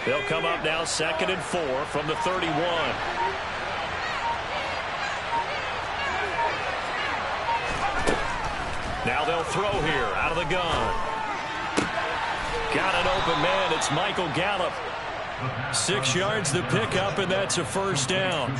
They'll come up now 2nd and 4 from the 31. Now they'll throw here out of the gun. Got an open man. It's Michael Gallup. 6 yards the pickup, and that's a first down.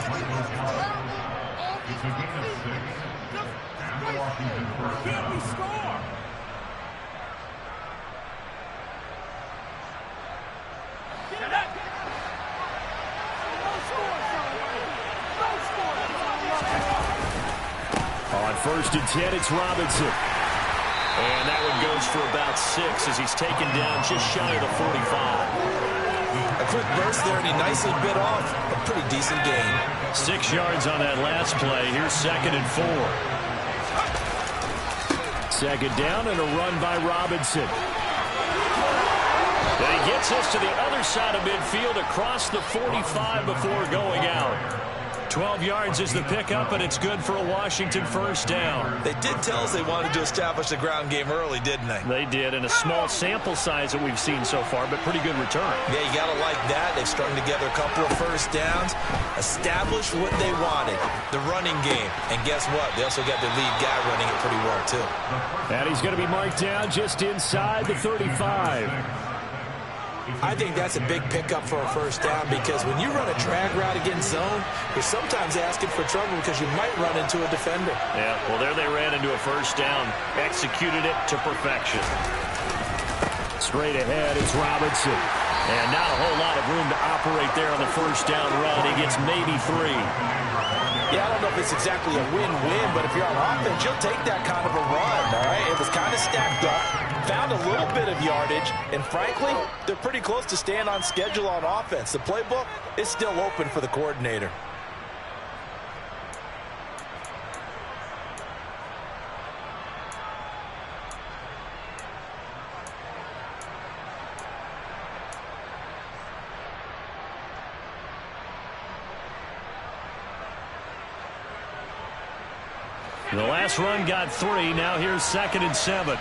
On 1st and 10, it's Robinson. And that one goes for about 6 as he's taken down just shy of the 45. A quick burst there, and he nicely bit off a pretty decent gain. 6 yards on that last play. Here's 2nd and 4. 2nd down and a run by Robinson. And he gets us to the other side of midfield across the 45 before going out. 12 yards is the pickup, and it's good for a Washington first down. They did tell us they wanted to establish the ground game early, didn't they? They did, in a small sample size that we've seen so far, but pretty good return. Yeah, you got to like that. They've strung together a couple of first downs, established what they wanted, the running game. And guess what? They also got their lead guy running it pretty well, too. And he's going to be marked down just inside the 35. I think that's a big pickup for a first down because when you run a drag route against zone, you're sometimes asking for trouble because you might run into a defender. Yeah, well, there they ran into a first down. Executed it to perfection. Straight ahead, it's Robinson. And not a whole lot of room to operate there on the first down run. He gets maybe 3. Yeah, I don't know if it's exactly a win-win, but if you're on offense, you'll take that kind of a run, all right? It was kind of stacked up, found a little bit of yardage, and frankly, they're pretty close to staying on schedule on offense. The playbook is still open for the coordinator. The last run got 3. Now here's 2nd and 7.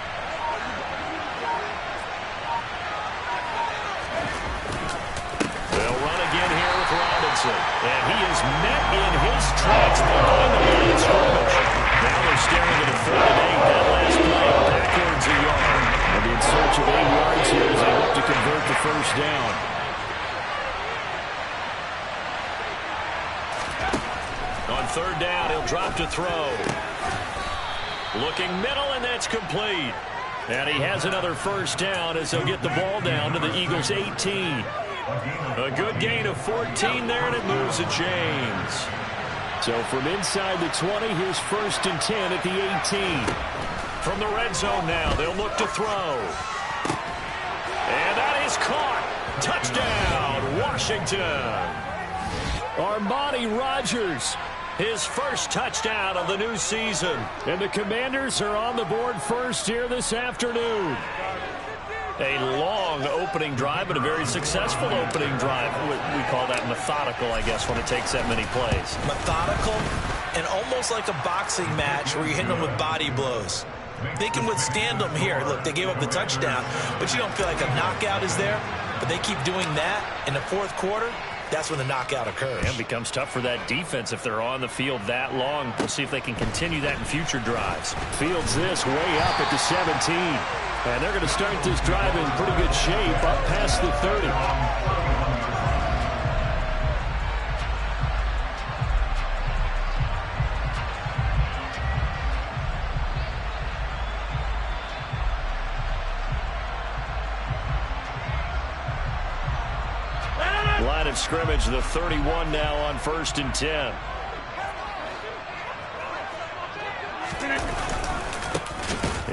They'll run again here with Robinson. And he is met in his tracks behind the line of scrimmage. Now they're staring at a 3rd and 8. That last play backwards a yard. They'll be in search of 8 yards here as they look to convert the first down. On 3rd down, he'll drop to throw. Looking middle, and that's complete. And he has another first down as they'll get the ball down to the Eagles' 18. A good gain of 14 there, and it moves the chains. So from inside the 20, here's 1st and 10 at the 18. From the red zone now, they'll look to throw. And that is caught. Touchdown, Washington. Armani Rogers. His first touchdown of the new season. And the Commanders are on the board first here this afternoon. A long opening drive, but a very successful opening drive. We call that methodical, I guess, when it takes that many plays. Methodical and almost like a boxing match where you're hitting them with body blows. They can withstand them here. Look, they gave up the touchdown, but you don't feel like a knockout is there. But they keep doing that in the 4th quarter. That's when the knockout occurs. And becomes tough for that defense if they're on the field that long. We'll see if they can continue that in future drives. Fields this way up at the 17. And they're going to start this drive in pretty good shape up past the 30. Line of scrimmage, the 31 now on 1st and 10.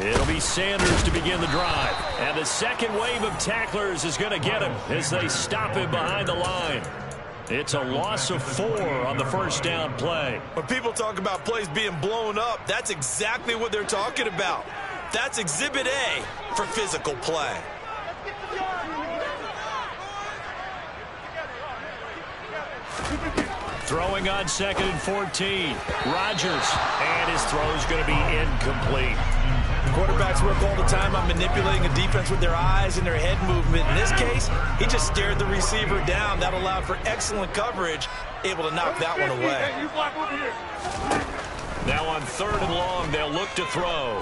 It'll be Sanders to begin the drive. And the second wave of tacklers is going to get him as they stop him behind the line. It's a loss of 4 on the first down play. When people talk about plays being blown up, that's exactly what they're talking about. That's Exhibit A for physical play. Throwing on 2nd and 14. Rodgers. And his throw is going to be incomplete. Quarterbacks work all the time on manipulating a defense with their eyes and their head movement. In this case, he just stared the receiver down. That allowed for excellent coverage, able to knock that one away. Now on 3rd and long, they'll look to throw.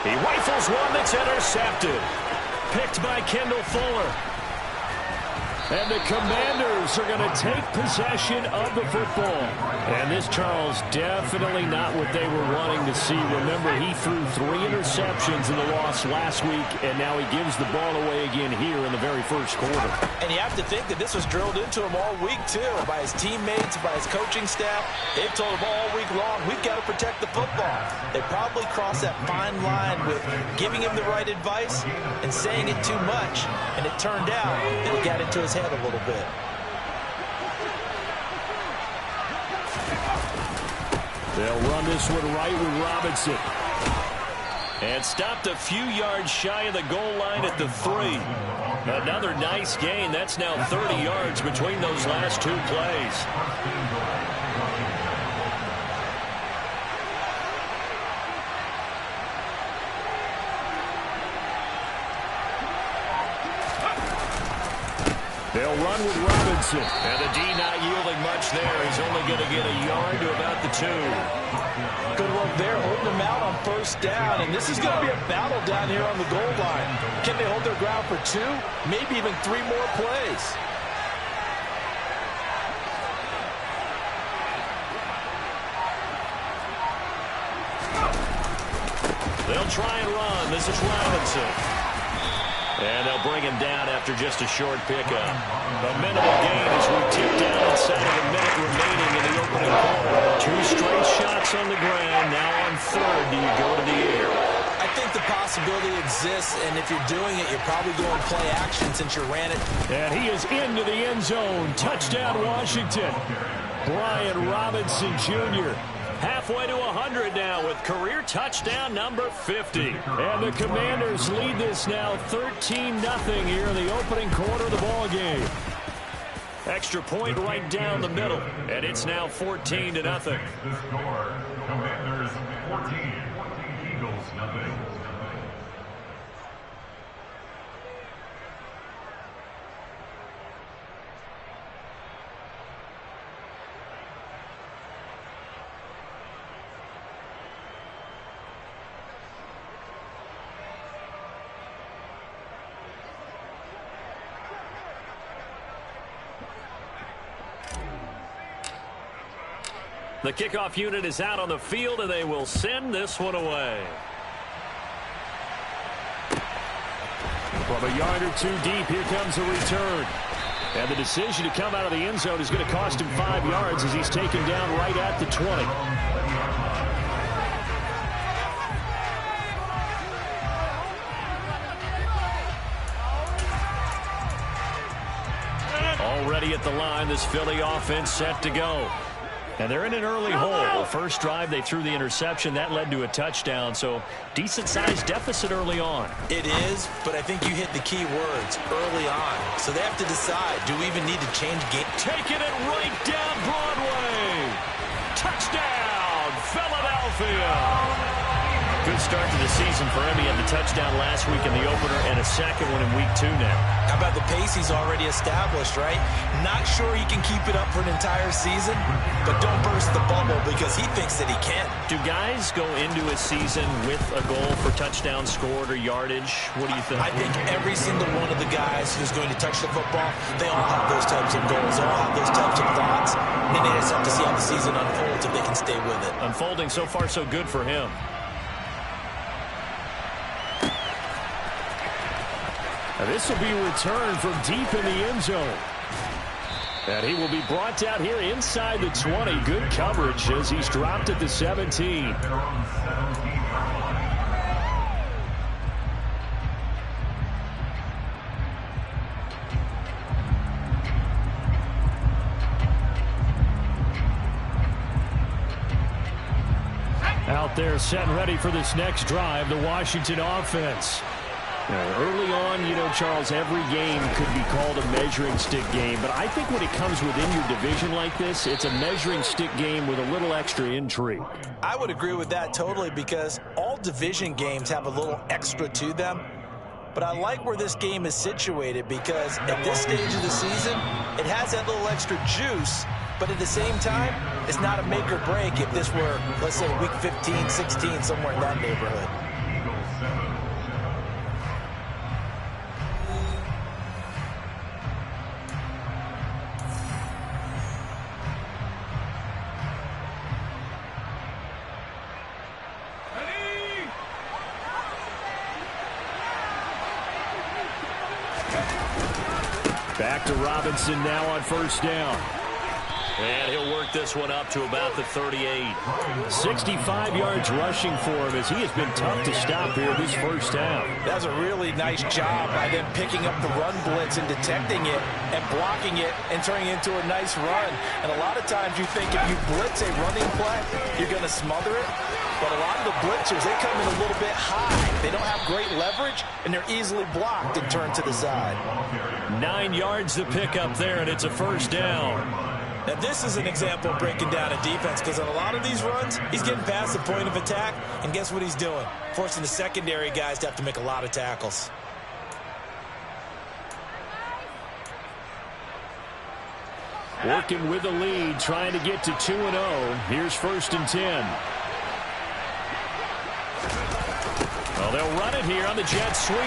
He rifles one that's intercepted. Picked by Kendall Fuller. And the Commanders are going to take possession of the football. And this, Charles, definitely not what they were wanting to see. Remember, he threw 3 interceptions in the loss last week, and now he gives the ball away again here in the very first quarter. And you have to think that this was drilled into him all week, too, by his teammates, by his coaching staff. They've told him all week long, we've got to protect the football. They probably crossed that fine line with giving him the right advice and saying it too much. And it turned out that it got into his head a little bit. They'll run this one right with Robinson. And stopped a few yards shy of the goal line at the 3. Another nice gain. That's now 30 yards between those last 2 plays. They'll run with Robinson. And the D not yielding much there. He's only going to get a yard to about the 2. Good work there, holding them out on 1st down. And this is going to be a battle down here on the goal line. Can they hold their ground for 2? Maybe even 3 more plays. They'll try and run. This is Robinson. And they'll bring him down after just a short pickup. A minimal gain as we tip down inside of a minute remaining in the opening quarter. 2 straight shots on the ground. Now on 3rd, do you go to the air? I think the possibility exists, and if you're doing it, you're probably going play action since you ran it. And he is into the end zone. Touchdown, Washington. Brian Robinson Jr. halfway to 100 now with career touchdown number 50. And the Commanders lead this now 13-0 here in the opening quarter of the ball game. Extra point right down the middle, and it's now 14-0. Commanders 14, Eagles nothing. The kickoff unit is out on the field, and they will send this one away. From a yard or 2 deep, here comes a return. And the decision to come out of the end zone is going to cost him 5 yards as he's taken down right at the 20. Already at the line, this Philly offense set to go. And they're in an early hole. First drive, they threw the interception. That led to a touchdown, so decent-sized deficit early on. It is, but I think you hit the key words, early on. So they have to decide, do we even need to change game? Taking it right down Broadway. Touchdown, Philadelphia. Good start to the season for him. He had the touchdown last week in the opener and a second one in week 2 now. How about the pace he's already established, right? Not sure he can keep it up for an entire season, but don't burst the bubble because he thinks that he can. Do guys go into a season with a goal for touchdown scored or yardage? What do you think? I think every single one of the guys who's going to touch the football, they all have those types of goals. They all have those types of thoughts. And they just have to see how the season unfolds if they can stay with it. Unfolding so far so good for him. Now this will be returned from deep in the end zone. And he will be brought down here inside the 20. Good coverage as he's dropped at the 17. Out there set and ready for this next drive, the Washington offense. Early on, you know, Charles, every game could be called a measuring stick game. But I think when it comes within your division like this, it's a measuring stick game with a little extra intrigue. I would agree with that totally, because all division games have a little extra to them. But I like where this game is situated, because at this stage of the season, it has that little extra juice. But at the same time, it's not a make or break if this were, let's say, week 15, 16, somewhere in that neighborhood. Back to Robinson now on first down. And he'll work this one up to about the 38. 65 yards rushing for him, as he has been tough to stop here this first half. That was a really nice job by them picking up the run blitz and detecting it and blocking it and turning it into a nice run. And a lot of times you think if you blitz a running play, you're going to smother it. But a lot of the blitzers, they come in a little bit high. They don't have great leverage, and they're easily blocked and turned to the side. 9 yards to pick up there, and it's a first down. Now, this is an example of breaking down a defense, because on a lot of these runs, he's getting past the point of attack, and guess what he's doing? Forcing the secondary guys to have to make a lot of tackles. Working with the lead, trying to get to 2-0. Here's first and 10. Well, they'll run it here on the jet sweep.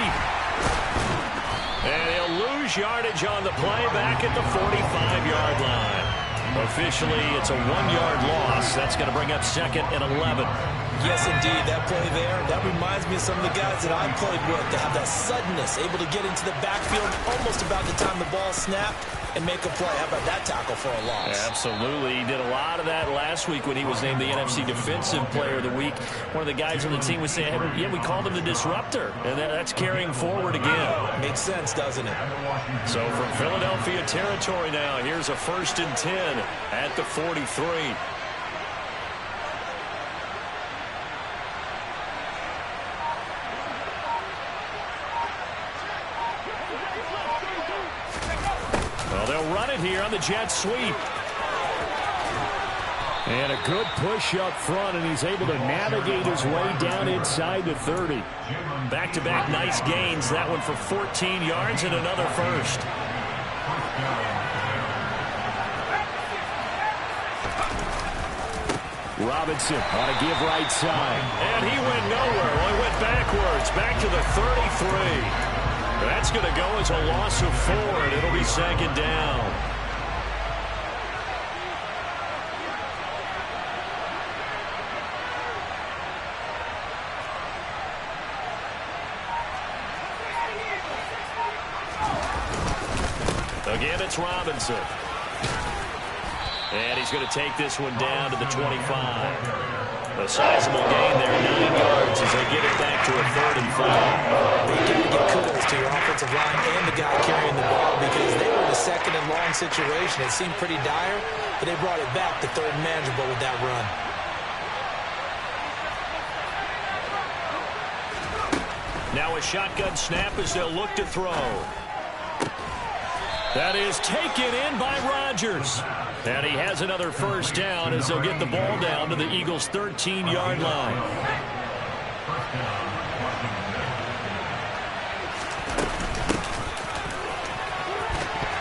And he'll lose yardage on the play back at the 45-yard line. Officially, it's a 1-yard loss. That's going to bring up second and 11. Yes, indeed. That play there, that reminds me of some of the guys that I played with that have that suddenness, able to get into the backfield almost about the time the ball snapped and make a play. How about that tackle for a loss? Absolutely. He did a lot of that last week when he was named the NFC Defensive Player of the Week. One of the guys on the team was saying, hey, yeah, we called him the disruptor. And that's carrying forward again. Makes sense, doesn't it? So from Philadelphia territory now, here's a first and 10 at the 43. Well, they'll run it here on the jet sweep. And a good push up front, and he's able to navigate his way down inside the 30. Back-to-back nice gains. That one for 14 yards and another first. Robinson on a give right side. And he went nowhere. Well, he went backwards. Back to the 33. That's going to go as a loss of 4, and it'll be second down. Again, it's Robinson. And he's going to take this one down to the 25. A sizable gain there, 9 yards as they get it back to a 3rd and 5. You got to give kudos to your offensive line and the guy carrying the ball, because they were in a second and long situation. It seemed pretty dire, but they brought it back to 3rd and manageable with that run. Now a shotgun snap as they'll look to throw. That is taken in by Rodgers. And he has another first down as they'll get the ball down to the Eagles' 13-yard line.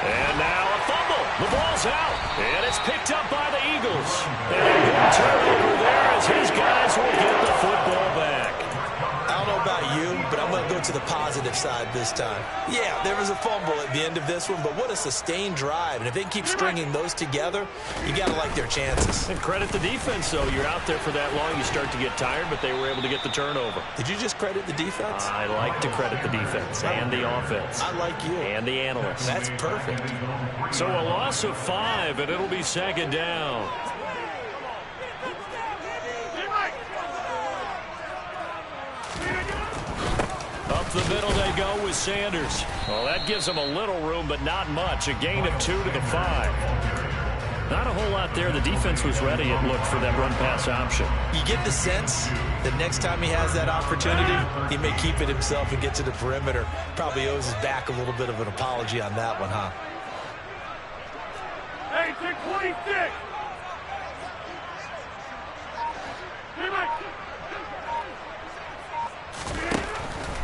And now a fumble. The ball's out. And it's picked up by the Eagles. And a good turnover there as his guys will get the football back. I don't know about you, but I'm going to go to the positive side this time. Yeah, there was a fumble at the end of this one, but what a sustained drive. And if they keep stringing those together, you got to like their chances. And credit the defense, though. You're out there for that long, you start to get tired, but they were able to get the turnover. Did you just credit the defense? I like to credit the defense and the offense. I like you. And the analysts. That's perfect. So a loss of 5, and it'll be second down. Up the middle they go with Sanders. Well, that gives them a little room, but not much. A gain of 2 to the 5. Not a whole lot there. The defense was ready, it looked, for that run-pass option. You get the sense that next time he has that opportunity, he may keep it himself and get to the perimeter. Probably owes his back a little bit of an apology on that one, huh? Hey, 26!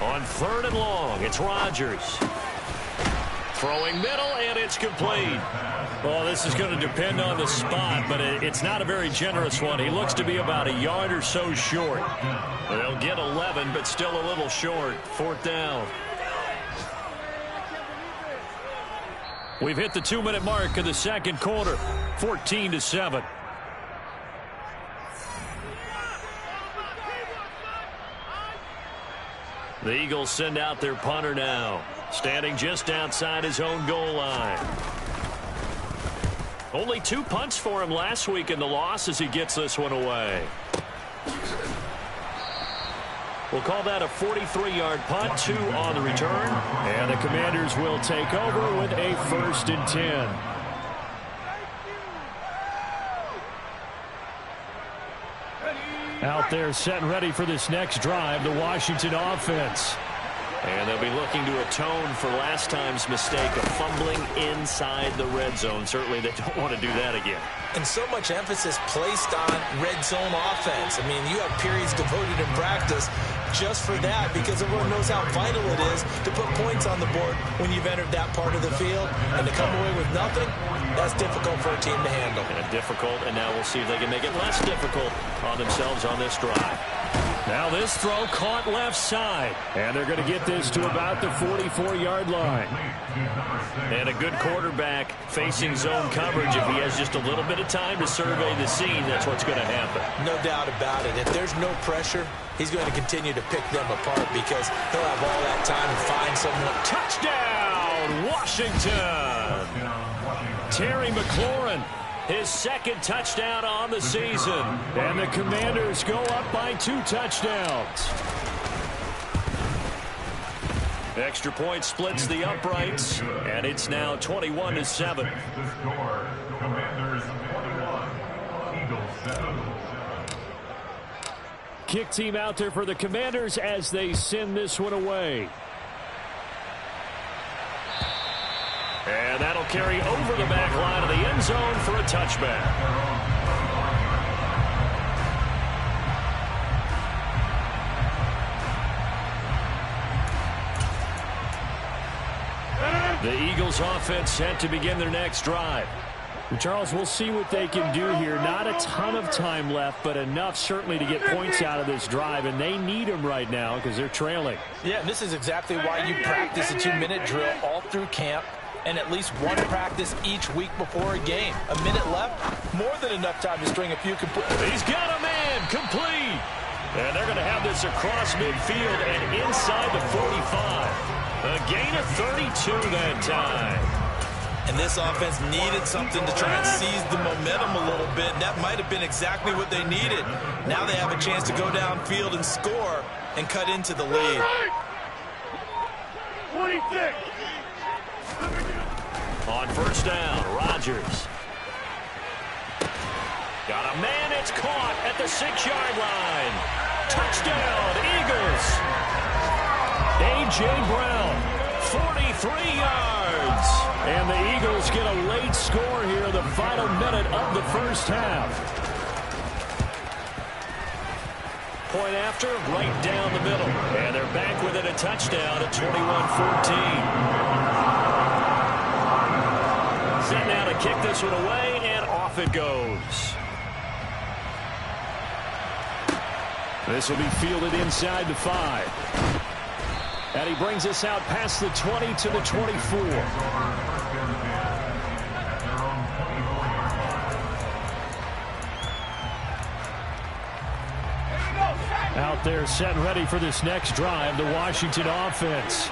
On 3rd and long, it's Rodgers. Throwing middle, and it's complete. Well, this is going to depend on the spot, but it's not a very generous one. He looks to be about a yard or so short. They'll get 11, but still a little short. 4th down. We've hit the 2-minute mark of the second quarter. 14-7. The Eagles send out their punter now, standing just outside his own goal line. Only 2 punts for him last week in the loss as he gets this one away. We'll call that a 43-yard punt, 2 on the return. And the Commanders will take over with a 1st and 10. Out there set and ready for this next drive, the Washington offense. And they'll be looking to atone for last time's mistake of fumbling inside the red zone. Certainly they don't want to do that again. And so much emphasis placed on red zone offense. I mean, you have periods devoted in practice just for that, because everyone knows how vital it is to put points on the board when you've entered that part of the field. And to come away with nothing, that's difficult for a team to handle. And difficult, and now we'll see if they can make it less difficult on themselves on this drive. Now this throw caught left side, and they're going to get this to about the 44-yard line. And a good quarterback facing zone coverage. If he has just a little bit of time to survey the scene, that's what's going to happen. No doubt about it. If there's no pressure, he's going to continue to pick them apart because he'll have all that time to find someone. Touchdown, Washington! Terry McLaurin, his 2nd touchdown on the season. And the Commanders go up by 2 touchdowns. Extra point splits the uprights, and it's now 21-7. The score, Commanders 21, Eagles 7. Kick team out there for the Commanders as they send this one away. And that'll carry over the back line of the end zone for a touchback. The Eagles offense set to begin their next drive. Charles, we'll see what they can do here. Not a ton of time left, but enough certainly to get points out of this drive, and they need them right now because they're trailing. Yeah, and this is exactly why you practice a 2-minute drill all through camp, and at least one practice each week before a game. A minute left, more than enough time to string a few complete. He's got a man, complete. And they're going to have this across midfield and inside the 45. A gain of 32 that time. And this offense needed something to try and seize the momentum a little bit. And that might have been exactly what they needed. Now they have a chance to go downfield and score and cut into the lead. 26. On 1st down, Rodgers. Got a man, it's caught at the 6-yard line. Touchdown, Eagles. A.J. Brown, 43 yards. And the Eagles get a late score here in the final minute of the first half. Point after, right down the middle. And they're back within a touchdown at 21-14. Set now to kick this one away, and off it goes. This will be fielded inside the 5. And he brings us out past the 20 to the 24. Out there set and ready for this next drive, the Washington offense.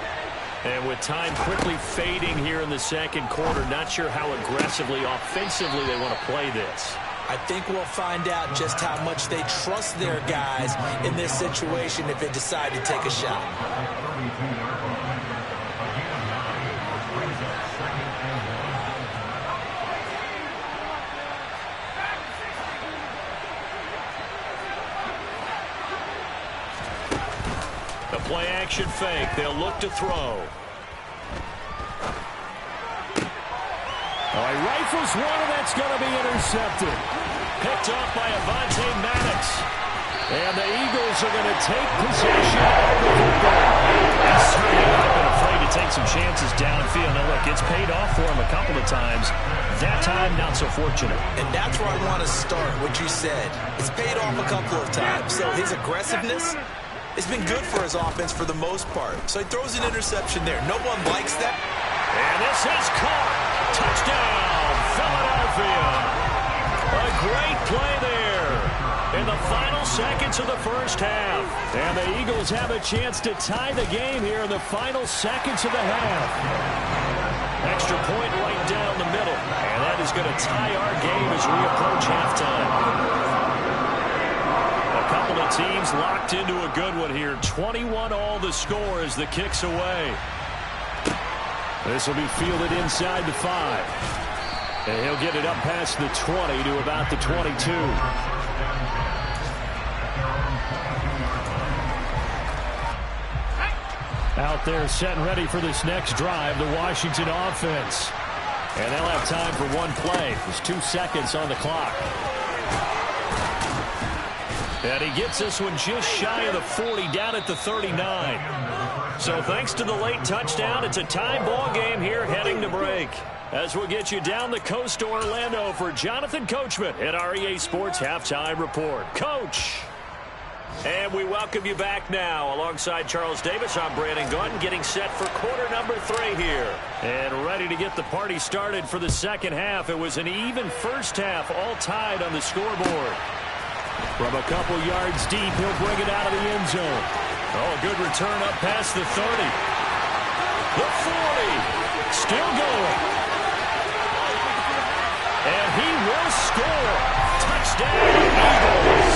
And with time quickly fading here in the second quarter, not sure how aggressively, offensively they want to play this. I think we'll find out just how much they trust their guys in this situation if they decide to take a shot. play action fake. They'll look to throw. Oh, he rifles one, and that's going to be intercepted. Picked off by Avonte Maddox. And the Eagles are going to take possession of the football. He's certainly not been afraid to take some chances downfield. Now, look, it's paid off for him a couple of times. That time, not so fortunate. And that's where I want to start, what you said. It's paid off a couple of times. So his aggressiveness, it's been good for his offense for the most part. So he throws an interception there. No one likes that. And this is caught. Touchdown, Philadelphia. A great play there in the final seconds of the first half. And the Eagles have a chance to tie the game here in the final seconds of the half. Extra point right down the middle. And that is going to tie our game as we approach halftime. A couple of teams locked into a good one here. 21 all the score as the kick's away. This will be fielded inside the 5. And he'll get it up past the 20 to about the 22. Out there set and ready for this next drive, the Washington offense. And they'll have time for one play. There's 2 seconds on the clock. And he gets this one just shy of the 40, down at the 39. So thanks to the late touchdown, it's a tie ball game here heading to break. As we'll get you down the coast to Orlando for Jonathan Coachman at our EA Sports Halftime Report. Coach! And we welcome you back now. Alongside Charles Davis, I'm Brandon Gordon, getting set for quarter number 3 here. And ready to get the party started for the second half. It was an even first half, all tied on the scoreboard. From a couple yards deep, he'll bring it out of the end zone. Oh, a good return up past the 30. The 40. Still going. And he will score. Touchdown, Eagles.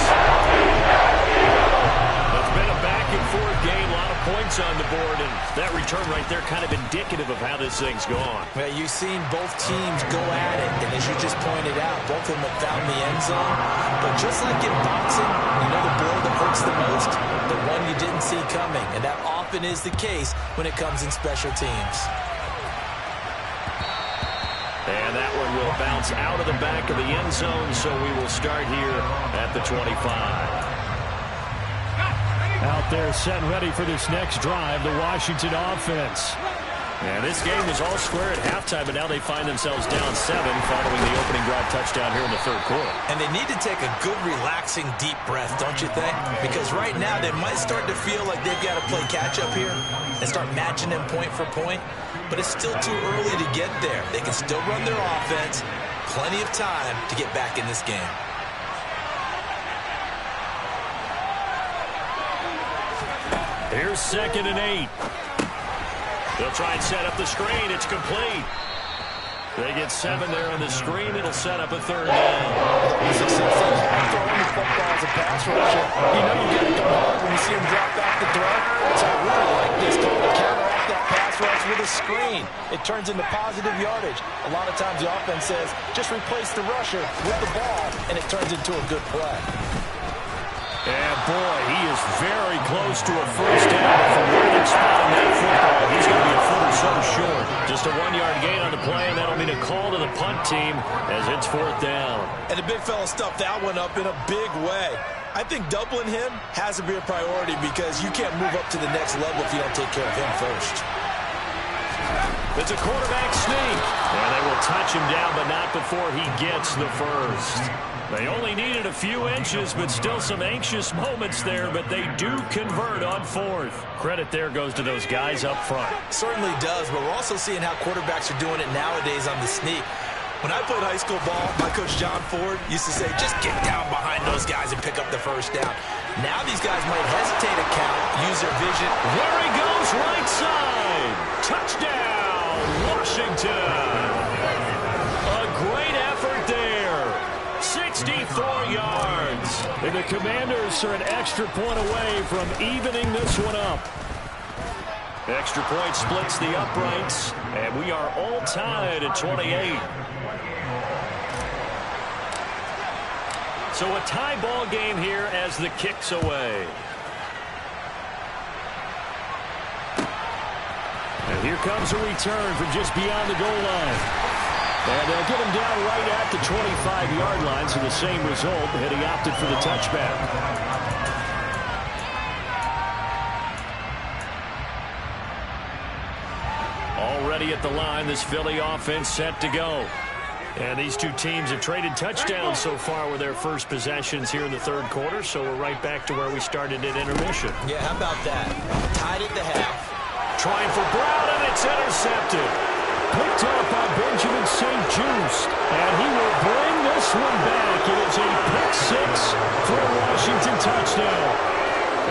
It's been a back-and-forth game, a lot of points on the board, and that return right there kind of indicative of how this thing's gone. Well, you've seen both teams go at it, and as you just pointed out, both of them have found the end zone. But just like in boxing, you know the blow that hurts the most? The one you didn't see coming, and that often is the case when it comes in special teams. And that one will bounce out of the back of the end zone, so we will start here at the 25. Out there set and ready for this next drive, the Washington offense. And this game was all square at halftime, but now they find themselves down 7 following the opening drive touchdown here in the third quarter. And they need to take a good, relaxing, deep breath, don't you think? Because right now they might start to feel like they've got to play catch-up here and start matching them point for point. But it's still too early to get there. They can still run their offense. Plenty of time to get back in this game. Here's 2nd and 8. They'll try and set up the screen. It's complete. They get 7 there on the screen. It'll set up a 3rd down. He's successful throwing the football as a pass rusher. You know you got to go hard when you see him drop back the throw. So I really like this call to counteract that pass rush with a screen. It turns into positive yardage. A lot of times the offense says, just replace the rusher with the ball, and it turns into a good play. And boy, he is very close to a first down. From where they're spotting that football, he's going to be a foot or so short. Just a 1-yard gain on the play, and that'll mean a call to the punt team as it's 4th down. And the big fella stuffed that one up in a big way. I think doubling him has to be a priority because you can't move up to the next level if you don't take care of him first. It's a quarterback sneak. And they will touch him down, but not before he gets the first. They only needed a few inches, but still some anxious moments there, but they do convert on 4th. Credit there goes to those guys up front. Certainly does, but we're also seeing how quarterbacks are doing it nowadays on the sneak. When I played high school ball, my coach John Ford used to say, just get down behind those guys and pick up the first down. Now these guys might hesitate to count, use their vision. There he goes, right side. Touchdown, Washington. A great effort there. 64 yards. And the Commanders are an extra point away from evening this one up. Extra point splits the uprights, and we are all tied at 28. So a tie ball game here as the kick's away. And here comes a return from just beyond the goal line. And they'll get him down right at the 25-yard line, so the same result, and he opted for the touchback. Already at the line, this Philly offense set to go. And these two teams have traded touchdowns so far with their first possessions here in the third quarter, so we're right back to where we started at intermission. Yeah, how about that? Tied at the half. Trying for Brown, and it's intercepted. Picked up by Benjamin St. Juste, and he will bring this one back. It is a pick six for a Washington touchdown.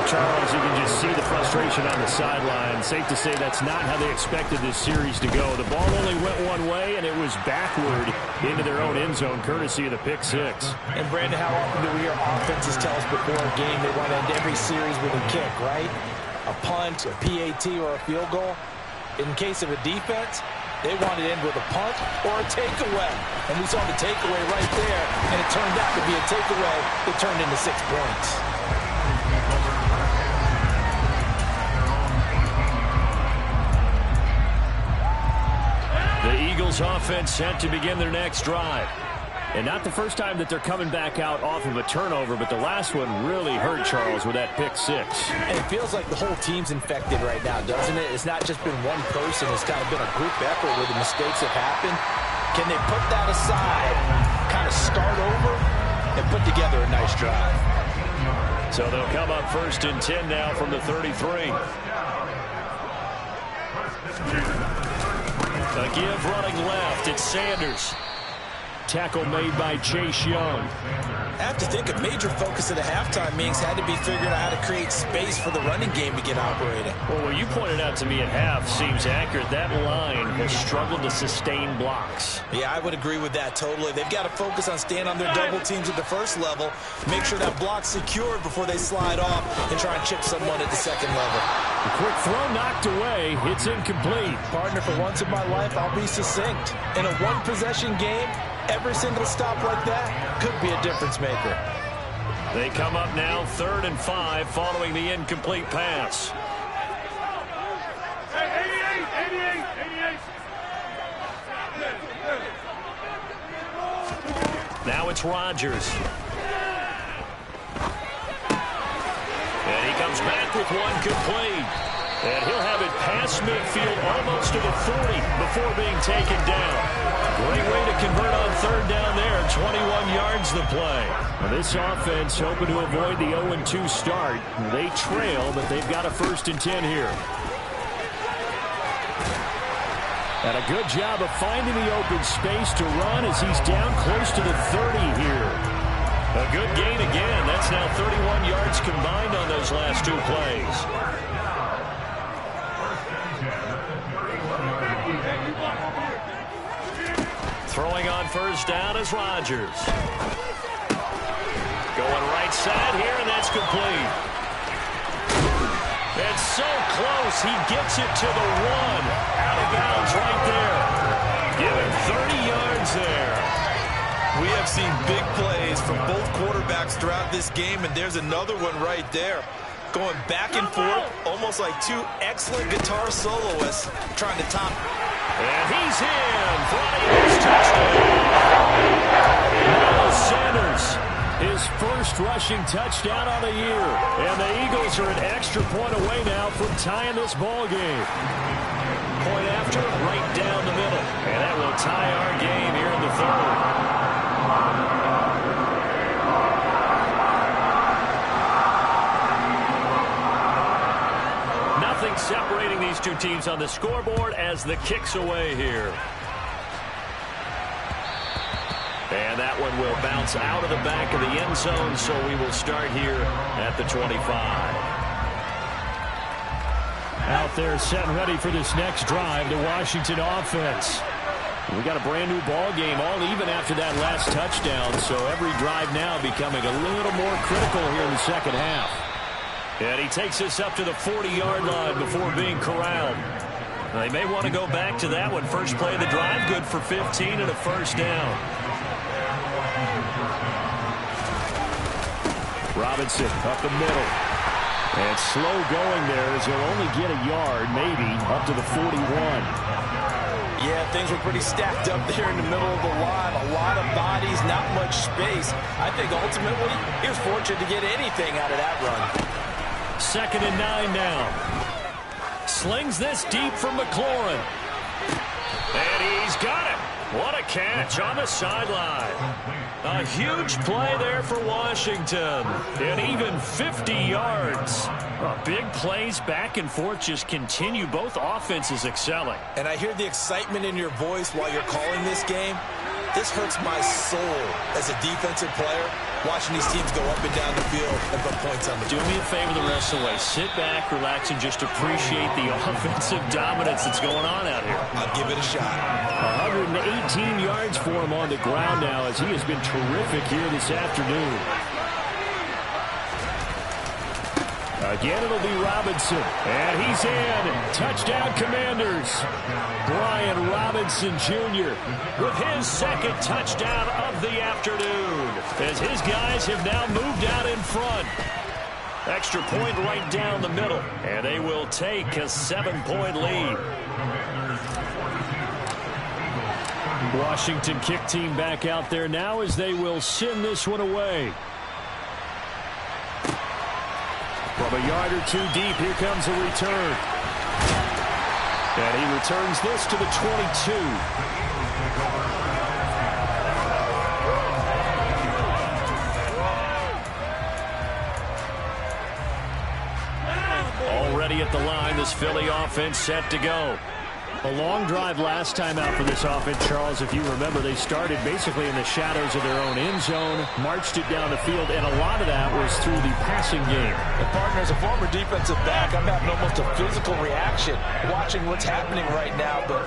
Charles, you can just see the frustration on the sideline. Safe to say that's not how they expected this series to go. The ball only went one way, and it was backward into their own end zone, courtesy of the pick six. And, Brandon, how often do we hear offenses tell us before a game they want to end every series with a kick, right? A punt, a PAT, or a field goal. In case of a defense, they want to end with a punt or a takeaway. And we saw the takeaway right there, and it turned out to be a takeaway that turned into 6 points. The Eagles offense set to begin their next drive. And not the first time that they're coming back out off of a turnover, but the last one really hurt Charles with that pick six. And it feels like the whole team's infected right now, doesn't it? It's not just been one person. It's kind of been a group effort where the mistakes have happened. Can they put that aside, kind of start over, and put together a nice drive? So they'll come up 1st and 10 now from the 33. A give running left. It's Sanders. Tackle made by Chase Young. I have to think a major focus of the halftime meetings had to be figuring out how to create space for the running game to get operating. Well, what you pointed out to me at half seems accurate. That line has struggled to sustain blocks. Yeah, I would agree with that totally. They've got to focus on staying on their double teams at the first level, make sure that block's secured before they slide off and try and chip someone at the second level. A quick throw knocked away. It's incomplete. Partner, for once in my life, I'll be succinct. In a one-possession game, every single stop like that could be a difference maker. They come up now 3rd and 5 following the incomplete pass. 88. Now it's Rodgers. And he comes back with one complete. And he'll have it past midfield almost to the 40 before being taken down. Great way to convert on 3rd down there. 21 yards the play. Well, this offense hoping to avoid the 0-2 start. They trail, but they've got a 1st and 10 here. And a good job of finding the open space to run as he's down close to the 30 here. A good gain again. That's now 31 yards combined on those last 2 plays. Throwing on 1st down is Rodgers. Going right side here, and that's complete. It's so close, he gets it to the 1. Out of bounds right there. Give him 30 yards there. We have seen big plays from both quarterbacks throughout this game, and there's another one right there. Going back and forth, almost like 2 excellent guitar soloists trying to top. And he's in for an Eagles touchdown. Miles Sanders, his first rushing touchdown on the year. And the Eagles are an extra point away now from tying this ball game. Point after, right down the middle. And that will tie our game here in the 3rd. Separating these two teams on the scoreboard as the kick's away here. And that one will bounce out of the back of the end zone, so we will start here at the 25. Out there set and ready for this next drive, the Washington offense. We got a brand new ball game, all even after that last touchdown, so every drive now becoming a little more critical here in the second half. And he takes us up to the 40-yard line before being corralled. They may want to go back to that one. First play of the drive, good for 15 and a 1st down. Robinson up the middle. And slow going there as he'll only get a yard, maybe, up to the 41. Yeah, things were pretty stacked up there in the middle of the line. A lot of bodies, not much space. I think ultimately he was fortunate to get anything out of that run. 2nd and 9 now. Slings this deep for McLaurin. And he's got it. What a catch on the sideline. A huge play there for Washington. And even 50 yards. Big plays back and forth just continue. Both offenses excelling. And I hear the excitement in your voice while you're calling this game. This hurts my soul as a defensive player, watching these teams go up and down the field and put points on the board. Do me a favor the rest of the way. Sit back, relax, and just appreciate the offensive dominance that's going on out here. I'll give it a shot. 118 yards for him on the ground now as he has been terrific here this afternoon. Again, it'll be Robinson. And he's in. Touchdown, Commanders. Brian Robinson Jr. with his 2nd touchdown of the afternoon as his guys have now moved out in front. Extra point right down the middle. And they will take a 7-point lead. Washington kick team back out there now as they will send this one away. From a yard or 2 deep, here comes a return. And he returns this to the 22. Already at the line, this Philly offense set to go. A long drive last time out for this offense, Charles. If you remember, they started basically in the shadows of their own end zone, marched it down the field, and a lot of that was through the passing game. And partner, as a former defensive back, I'm having almost a physical reaction watching what's happening right now. But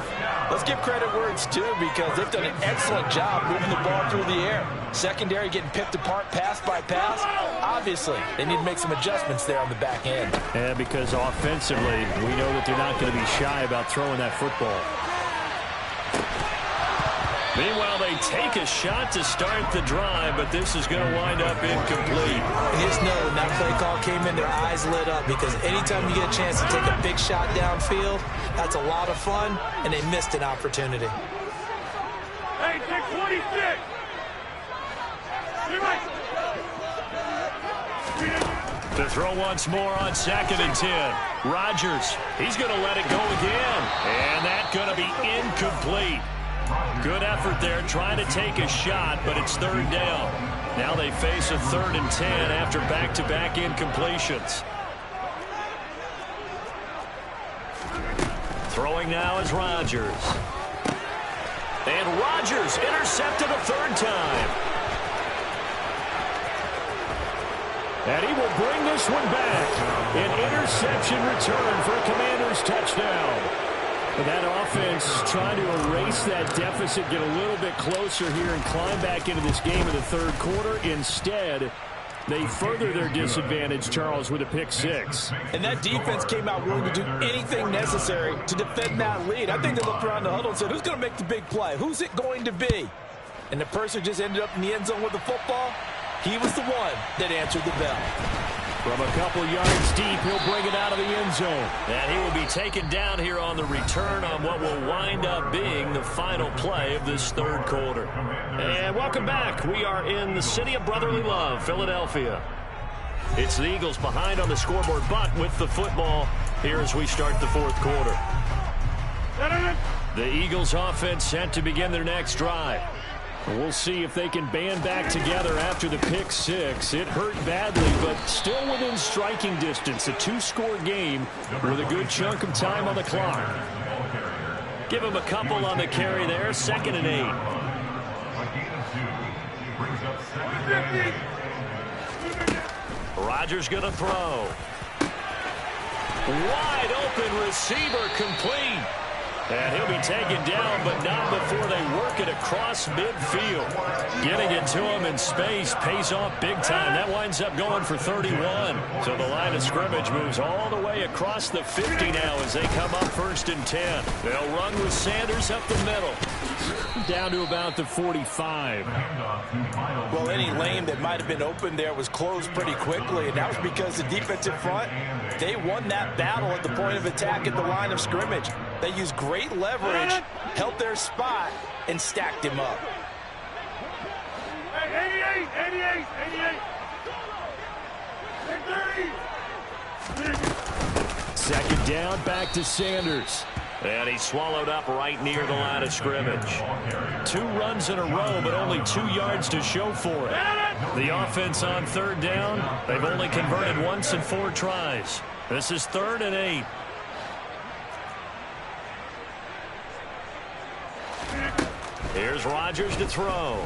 let's give credit where it's due because they've done an excellent job moving the ball through the air. Secondary getting picked apart pass by pass. Obviously, they need to make some adjustments there on the back end. Yeah, because offensively, we know that they're not going to be shy about throwing that football. Meanwhile, they take a shot to start the drive, but this is going to wind up incomplete. And just know when that play call came in, their eyes lit up because anytime you get a chance to take a big shot downfield, that's a lot of fun, and they missed an opportunity. Hey, take 26! To throw once more on 2nd and 10. Rodgers, he's going to let it go again. And that's going to be incomplete. Good effort there trying to take a shot, but it's 3rd down. Now they face a 3rd and 10 after back-to-back incompletions. Throwing now is Rodgers. And Rodgers intercepted a 3rd time. And he will bring this one back. An interception return for a Commanders touchdown. And that offense trying to erase that deficit, get a little bit closer here and climb back into this game in the 3rd quarter. Instead, they further their disadvantage, Charles, with a pick 6. And that defense came out willing to do anything necessary to defend that lead. I think they looked around the huddle and said, who's going to make the big play? Who's it going to be? And the person just ended up in the end zone with the football. He was the one that answered the bell. From a couple yards deep, he'll bring it out of the end zone. And he will be taken down here on the return on what will wind up being the final play of this 3rd quarter. And welcome back. We are in the city of brotherly love, Philadelphia. It's the Eagles behind on the scoreboard, but with the football here as we start the 4th quarter. The Eagles offense set to begin their next drive. We'll see if they can band back together after the pick 6. It hurt badly, but still within striking distance. A 2-score game with a good chunk of time on the clock. Give him a couple on the carry there. 2nd and 8. Rodgers going to throw. Wide open receiver complete. And he'll be taken down, but not before they work it across midfield. Getting it to him in space pays off big time. That winds up going for 31. So the line of scrimmage moves all the way across the 50 now as they come up 1st and 10. They'll run with Sanders up the middle. Down to about the 45. Well, any lane that might have been open there was closed pretty quickly, and that was because the defensive front, they won that battle at the point of attack at the line of scrimmage. They used great leverage, held their spot, and stacked him up. Hey, 88, 88, 88. 2nd down, back to Sanders. And he swallowed up right near the line of scrimmage. 2 runs in a row, but only 2 yards to show for it. The offense on 3rd down, they've only converted once in 4 tries. This is 3rd and 8. Here's Rodgers to throw.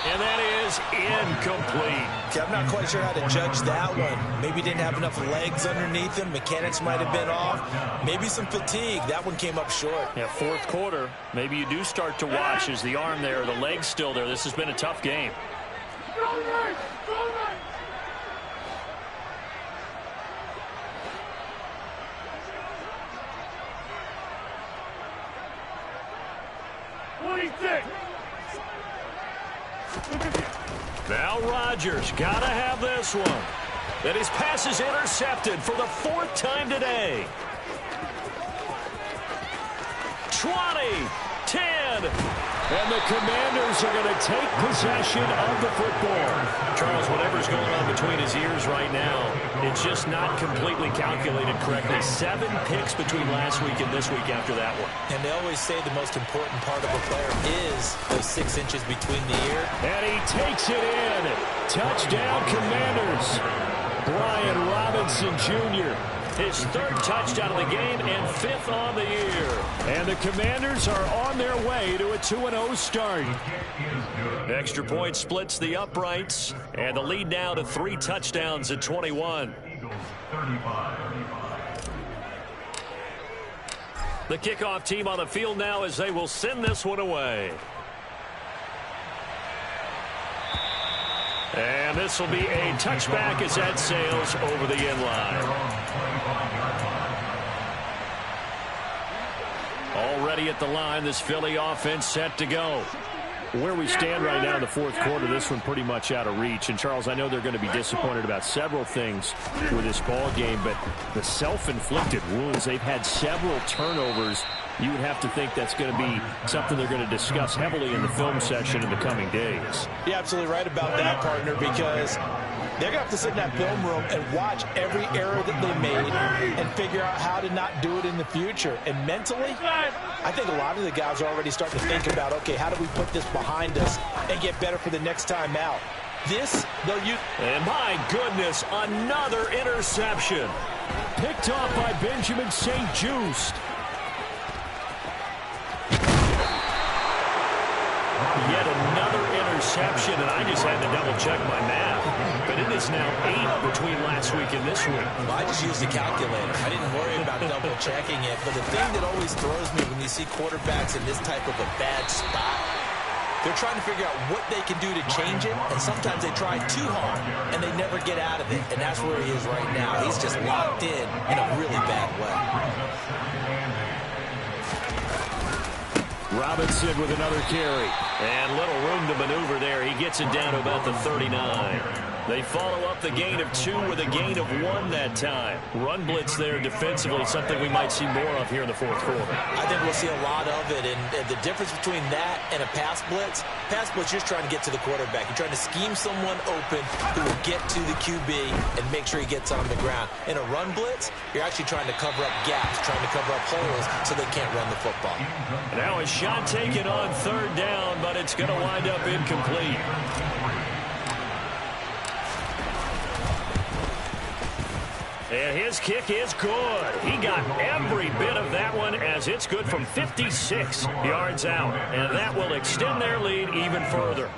And that is incomplete. Okay, I'm not quite sure how to judge that one. Maybe didn't have enough legs underneath him. Mechanics might have been off. Maybe some fatigue. That one came up short. Yeah, 4th quarter. Maybe you do start to watch. Is the arm there, the leg's still there? This has been a tough game. Go right, go right. 26. Now Rodgers got to have this one. And his pass is intercepted for the 4th time today. 20, 10. And the Commanders are going to take possession of the football. Charles, whatever's going on between his ears right now, it's just not completely calculated correctly. 7 picks between last week and this week after that one. And they always say the most important part of a player is those 6 inches between the ear. And he takes it in. Touchdown, Commanders. Brian Robinson Jr., his 3rd touchdown of the game and 5th on the year. And the Commanders are on their way to a 2-0 start. Extra point splits the uprights. And the lead now to 3 touchdowns at 21. The kickoff team on the field now as they will send this one away. And this will be a touchback as that sails over the end line. Already at the line, this Philly offense set to go. Where we stand right now in the 4th quarter, this one pretty much out of reach. And, Charles, I know they're going to be disappointed about several things with this ball game, but the self-inflicted wounds, they've had several turnovers. You would have to think that's going to be something they're going to discuss heavily in the film session in the coming days. You're absolutely right about that, partner, because they're going to have to sit in that film room and watch every error that they made and figure out how to not do it in the future. And mentally, I think a lot of the guys are already starting to think about, okay, how do we put this behind us and get better for the next time out? This, they'll use. And my goodness, another interception. Picked off by Benjamin St-Juste. Yet another interception, and I just had to double-check my math. But it is now 8 between last week and this week. Well, I just used a calculator. I didn't worry about double-checking it. But the thing that always throws me when you see quarterbacks in this type of a bad spot, they're trying to figure out what they can do to change it, and sometimes they try too hard, and they never get out of it. And that's where he is right now. He's just locked in a really bad way. Robinson with another carry. And little room to maneuver there. He gets it down to about the 39. They follow up the gain of 2 with a gain of 1 that time. Run blitz there defensively, something we might see more of here in the 4th quarter. I think we'll see a lot of it, and the difference between that and a pass blitz, you're just trying to get to the quarterback. You're trying to scheme someone open who will get to the QB and make sure he gets on the ground. In a run blitz, you're actually trying to cover up gaps, trying to cover up holes so they can't run the football. Now a shot taken on 3rd down, but it's going to wind up incomplete. And his kick is good. He got every bit of that one as it's good from 56 yards out. And that will extend their lead even further.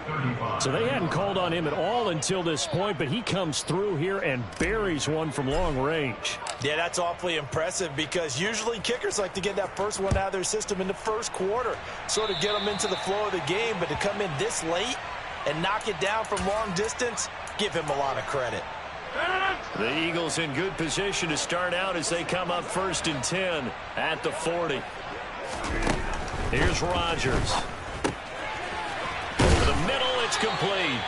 So they hadn't called on him at all until this point, but he comes through here and buries one from long range. Yeah, that's awfully impressive because usually kickers like to get that first one out of their system in the first quarter, sort of get them into the flow of the game, but to come in this late and knock it down from long distance, give him a lot of credit. The Eagles in good position to start out as they come up 1st and 10 at the 40. Here's Rodgers. Over the middle, it's complete.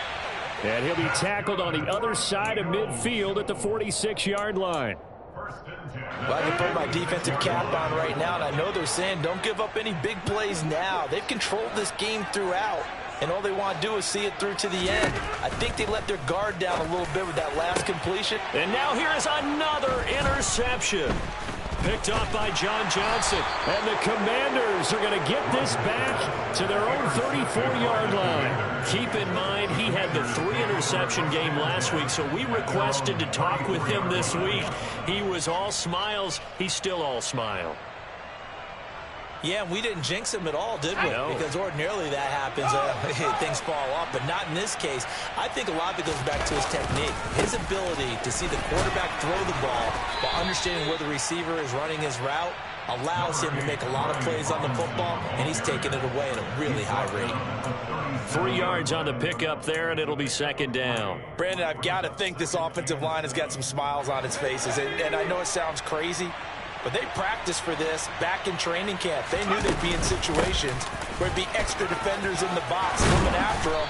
And he'll be tackled on the other side of midfield at the 46-yard line. Well, I can put my defensive cap on right now, and I know they're saying don't give up any big plays now. They've controlled this game throughout, and all they want to do is see it through to the end. I think they let their guard down a little bit with that last completion. And now here is another interception. Picked off by John Johnson. And the Commanders are going to get this back to their own 34-yard line. Keep in mind, he had the 3-interception game last week, so we requested to talk with him this week. He was all smiles. He's still all smile. Yeah, we didn't jinx him at all, did we? No. Because ordinarily that happens. Things fall off, but not in this case. I think a lot of it goes back to his technique. His ability to see the quarterback throw the ball while understanding where the receiver is running his route allows him to make a lot of plays on the football, and he's taking it away at a really high rate. 3 yards on the pickup there, and it'll be 2nd down. Brandon, I've got to think this offensive line has got some smiles on its faces, and I know it sounds crazy, but they practiced for this back in training camp. They knew they'd be in situations where there'd be extra defenders in the box coming after them,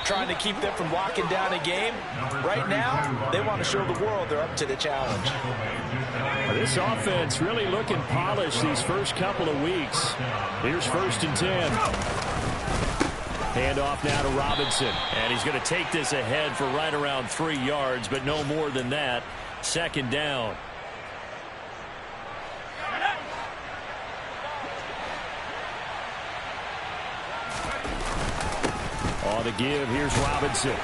trying to keep them from locking down a game. Right now, they want to show the world they're up to the challenge. This offense really looking polished these first couple of weeks. Here's 1st and 10. Hand off now to Robinson. And he's going to take this ahead for right around 3 yards, but no more than that. 2nd down. On the give, here's Robinson.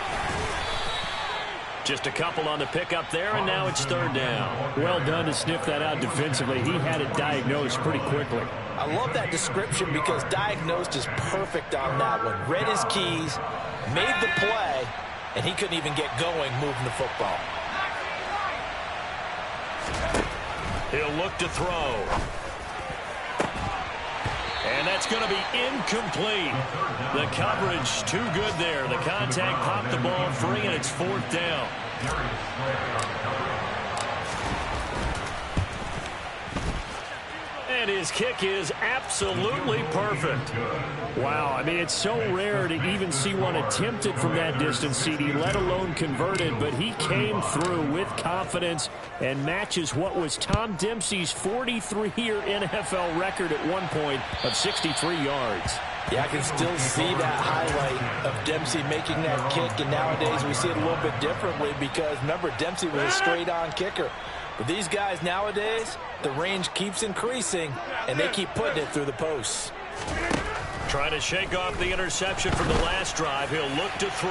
Just a couple on the pickup there, and now it's 3rd down. Well done to sniff that out defensively. He had it diagnosed pretty quickly. I love that description because diagnosed is perfect on that one. Read his keys, made the play, and he couldn't even get going moving the football. He'll look to throw. And that's going to be incomplete. The coverage too good there. The contact popped the ball free, and it's 4th down. And his kick is absolutely perfect. Wow, I mean, it's so rare to even see one attempted from that distance, CD, let alone converted, but he came through with confidence and matches what was Tom Dempsey's 43-year NFL record at one point of 63 yards. Yeah, I can still see that highlight of Dempsey making that kick, and nowadays we see it a little bit differently because, remember, Dempsey was a straight-on kicker. But these guys nowadays, the range keeps increasing, and they keep putting it through the posts. Trying to shake off the interception from the last drive. He'll look to throw.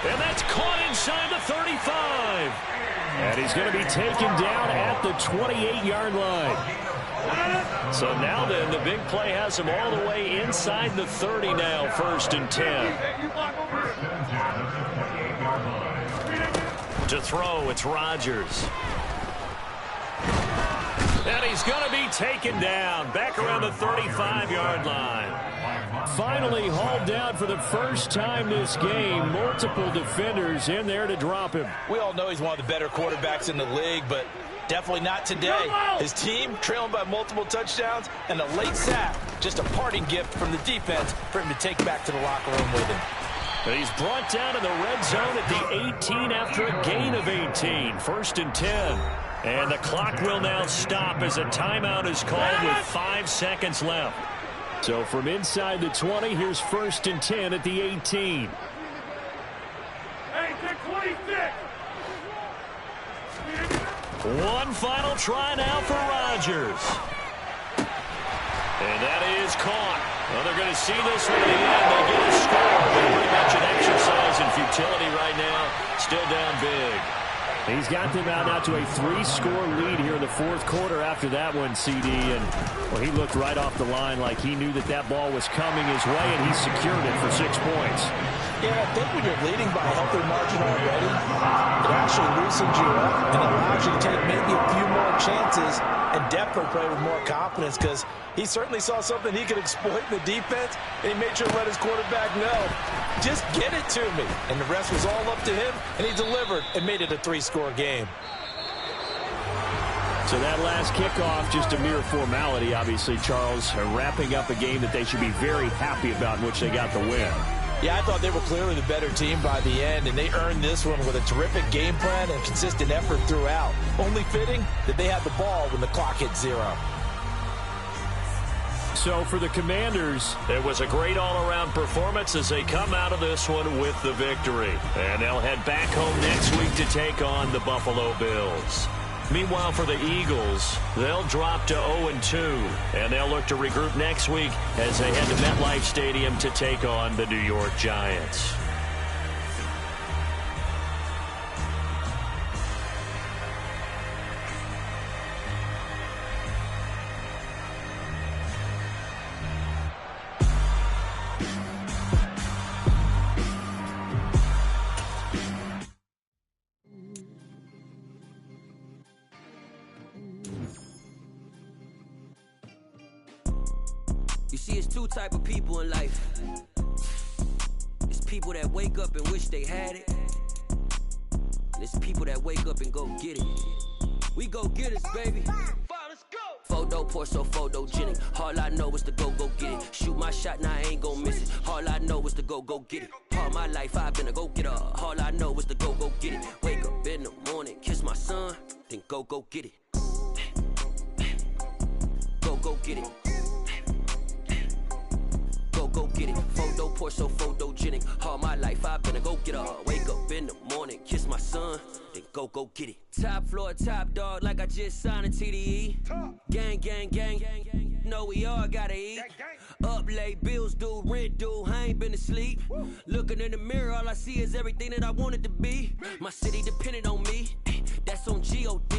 And that's caught inside the 35. And he's going to be taken down at the 28-yard line. So now then, the big play has him all the way inside the 30 now, 1st and 10. To throw, it's Rodgers. And he's going to be taken down back around the 35-yard line. Finally hauled down for the first time this game. Multiple defenders in there to drop him. We all know he's one of the better quarterbacks in the league, but definitely not today. His team trailing by multiple touchdowns and a late sack. Just a parting gift from the defense for him to take back to the locker room with him. But he's brought down in the red zone at the 18 after a gain of 18. 1st and 10. And the clock will now stop as a timeout is called with 5 seconds left. So from inside the 20, here's 1st and 10 at the 18. Hey, get 26. One final try now for Rodgers. And that is caught. Well, they're going to see this one in the end. They get a score. Pretty much an exercise in futility right now. Still down big. He's got them out now to a 3-score lead here in the fourth quarter after that one, CD. And, well, he looked right off the line like he knew that that ball was coming his way, and he secured it for 6 points. Yeah, I think when you're leading by a healthy margin already, it actually loosens you up and allows you to take maybe a few more chances and definitely play with more confidence, because he certainly saw something he could exploit in the defense, and he made sure to let his quarterback know, just get it to me. And the rest was all up to him, and he delivered and made it a 3-score game. So that last kickoff, just a mere formality, obviously, Charles, wrapping up a game that they should be very happy about, in which they got the win. Yeah, I thought they were clearly the better team by the end, and they earned this one with a terrific game plan and consistent effort throughout. Only fitting that they had the ball when the clock hit 0. So for the Commanders, it was a great all-around performance as they come out of this one with the victory. And they'll head back home next week to take on the Buffalo Bills. Meanwhile, for the Eagles, they'll drop to 0-2, and they'll look to regroup next week as they head to MetLife Stadium to take on the New York Giants. You see, it's 2 type of people in life. It's people that wake up and wish they had it. And it's people that wake up and go get it. We go get it, baby. Let's go. Photo pour so photogenic. All I know is to go get it. Shoot my shot, now I ain't gon' miss it. All I know is to go get it. All my life I've been a go-getter. All I know is to go get it. Wake up in the morning, kiss my son, then go get it. Go get it. Go get it. Photo pour so photogenic. All my life I've been a go-getter. Wake up in the morning, kiss my son, then go get it. Top floor, top dog, like I just signed a TDE. Gang, gang, gang, gang. Know we all gotta eat. Up late, bills due, rent due, I ain't been asleep. Looking in the mirror, all I see is everything that I wanted to be. My city depended on me. That's on G.O.D.